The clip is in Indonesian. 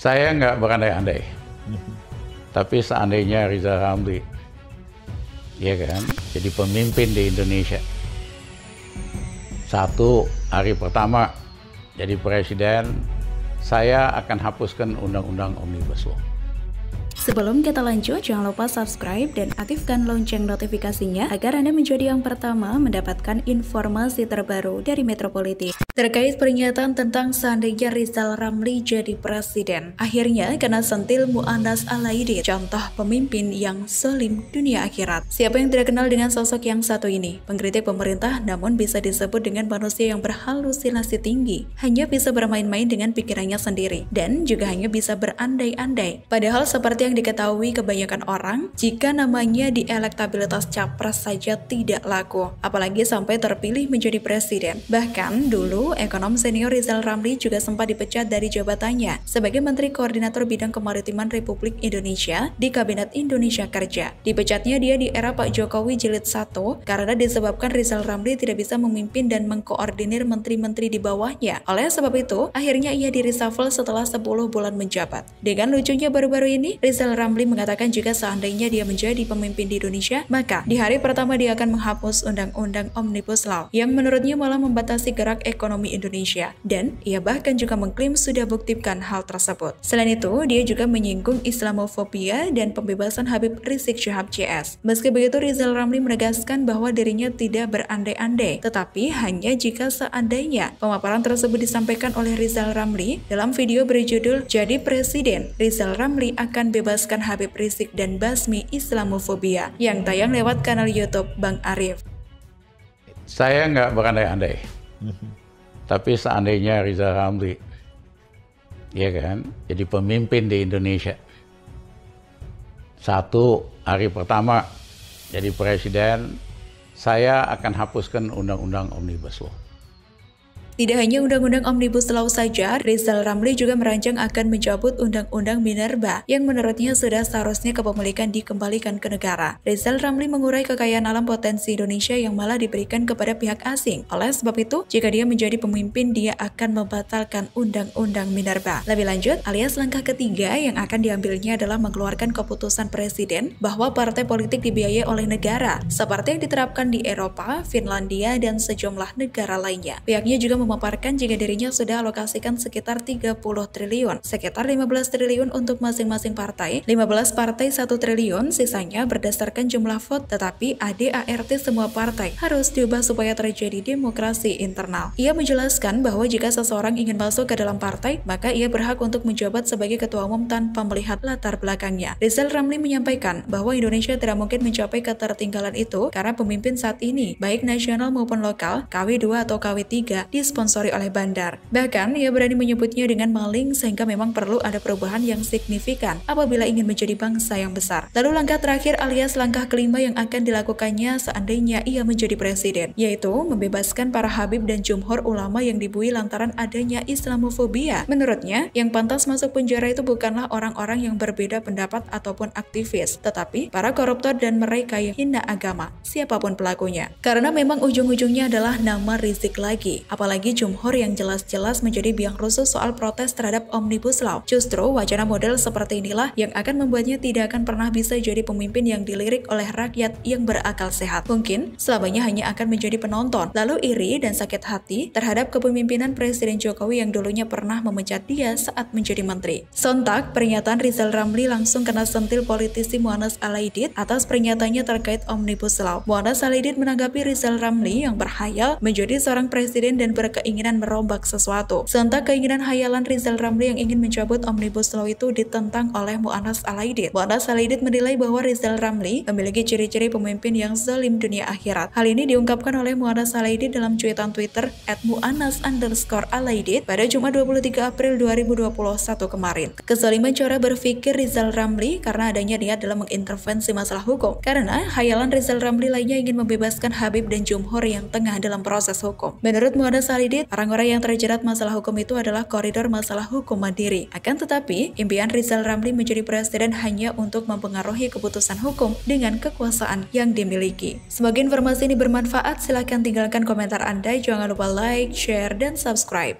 Saya nggak berandai-andai, tapi seandainya Rizal Ramli, ya kan, jadi pemimpin di Indonesia, satu hari pertama jadi presiden, saya akan hapuskan undang-undang Omnibus Law. Sebelum kita lanjut, jangan lupa subscribe dan aktifkan lonceng notifikasinya agar Anda menjadi yang pertama mendapatkan informasi terbaru dari Metropolitik. Terkait pernyataan tentang seandainya Rizal Ramli jadi presiden, akhirnya kena sentil Mu'annas Al-Aidid, contoh pemimpin yang zalim dunia akhirat. Siapa yang tidak kenal dengan sosok yang satu ini? Pengkritik pemerintah namun bisa disebut dengan manusia yang berhalusinasi tinggi, hanya bisa bermain-main dengan pikirannya sendiri, dan juga hanya bisa berandai-andai. Padahal seperti yang diketahui kebanyakan orang, jika namanya di elektabilitas capres saja tidak laku, apalagi sampai terpilih menjadi presiden. Bahkan dulu, ekonom senior Rizal Ramli juga sempat dipecat dari jabatannya sebagai Menteri Koordinator Bidang Kemaritiman Republik Indonesia di Kabinet Indonesia Kerja. Dipecatnya dia di era Pak Jokowi Jilid 1 karena disebabkan Rizal Ramli tidak bisa memimpin dan mengkoordinir menteri-menteri di bawahnya. Oleh sebab itu, akhirnya ia di-reshuffle setelah 10 bulan menjabat. Dengan lucunya baru-baru ini, Rizal Ramli mengatakan jika seandainya dia menjadi pemimpin di Indonesia, maka di hari pertama dia akan menghapus Undang-Undang Omnibus Law yang menurutnya malah membatasi gerak ekonomi Indonesia, dan ia bahkan juga mengklaim sudah buktikan hal tersebut. Selain itu, dia juga menyinggung Islamofobia dan pembebasan Habib Rizik Syihab CS. Meski begitu, Rizal Ramli menegaskan bahwa dirinya tidak berandai-andai, tetapi hanya jika seandainya. Pemaparan tersebut disampaikan oleh Rizal Ramli dalam video berjudul "Jadi Presiden, Rizal Ramli akan bebaskan Habib Rizik dan basmi Islamofobia" yang tayang lewat kanal YouTube Bang Arif. Saya nggak berandai-andai, tapi seandainya Rizal Ramli, ya kan, jadi pemimpin di Indonesia, satu hari pertama jadi presiden, saya akan hapuskan Undang-Undang Omnibus Law. Tidak hanya Undang-Undang Omnibus Law saja, Rizal Ramli juga merancang akan mencabut Undang-Undang Minerba yang menurutnya sudah seharusnya kepemilikan dikembalikan ke negara. Rizal Ramli mengurai kekayaan alam potensi Indonesia yang malah diberikan kepada pihak asing. Oleh sebab itu, jika dia menjadi pemimpin, dia akan membatalkan Undang-Undang Minerba. Lebih lanjut, alias langkah ketiga yang akan diambilnya adalah mengeluarkan keputusan presiden bahwa partai politik dibiayai oleh negara, seperti yang diterapkan di Eropa, Finlandia, dan sejumlah negara lainnya. Pihaknya juga memaparkan jika dirinya sudah alokasikan sekitar 30 triliun, sekitar 15 triliun untuk masing-masing partai, 15 partai 1 triliun, sisanya berdasarkan jumlah vote, tetapi ADART semua partai harus diubah supaya terjadi demokrasi internal. Ia menjelaskan bahwa jika seseorang ingin masuk ke dalam partai, maka ia berhak untuk menjabat sebagai ketua umum tanpa melihat latar belakangnya. Rizal Ramli menyampaikan bahwa Indonesia tidak mungkin mencapai ketertinggalan itu karena pemimpin saat ini, baik nasional maupun lokal, KW2 atau KW3, disponsori oleh bandar. Bahkan, ia berani menyebutnya dengan maling sehingga memang perlu ada perubahan yang signifikan apabila ingin menjadi bangsa yang besar. Lalu langkah terakhir alias langkah kelima yang akan dilakukannya seandainya ia menjadi presiden, yaitu membebaskan para habib dan jumhur ulama yang dibui lantaran adanya Islamofobia. Menurutnya, yang pantas masuk penjara itu bukanlah orang-orang yang berbeda pendapat ataupun aktivis, tetapi para koruptor dan mereka yang hina agama, siapapun pelakunya. Karena memang ujung-ujungnya adalah nama Rizik lagi. Apalagi jumhur yang jelas-jelas menjadi biang rusuh soal protes terhadap Omnibus Law. Justru wacana model seperti inilah yang akan membuatnya tidak akan pernah bisa jadi pemimpin yang dilirik oleh rakyat yang berakal sehat. Mungkin selamanya hanya akan menjadi penonton, lalu iri dan sakit hati terhadap kepemimpinan Presiden Jokowi yang dulunya pernah memecat dia saat menjadi menteri. Sontak, pernyataan Rizal Ramli langsung kena sentil politisi Mu'annas Al-Aidid atas pernyataannya terkait Omnibus Law. Mu'annas Al-Aidid menanggapi Rizal Ramli yang berhayal menjadi seorang presiden dan berkeinginan merombak sesuatu. Sontak keinginan hayalan Rizal Ramli yang ingin mencabut Omnibus Law itu ditentang oleh Mu'annas Al-Aidid. Mu'annas Al-Aidid menilai bahwa Rizal Ramli memiliki ciri-ciri pemimpin yang zalim dunia akhirat. Hal ini diungkapkan oleh Mu'annas Al-Aidid dalam cuitan Twitter @muannas_alaidid pada Jumat 23 April 2021 kemarin. Kezaliman cara berpikir Rizal Ramli karena adanya niat dalam mengintervensi masalah hukum. Karena hayalan Rizal Ramli lainnya ingin membebaskan Habib dan jumhur yang tengah dalam proses hukum. Menurut Mu'annas Al-Aidid, orang-orang yang terjerat masalah hukum itu adalah koridor masalah hukum mandiri. Akan tetapi, impian Rizal Ramli menjadi presiden hanya untuk mempengaruhi keputusan hukum dengan kekuasaan yang dimiliki. Semoga informasi ini bermanfaat. Silahkan tinggalkan komentar Anda. Jangan lupa like, share, dan subscribe.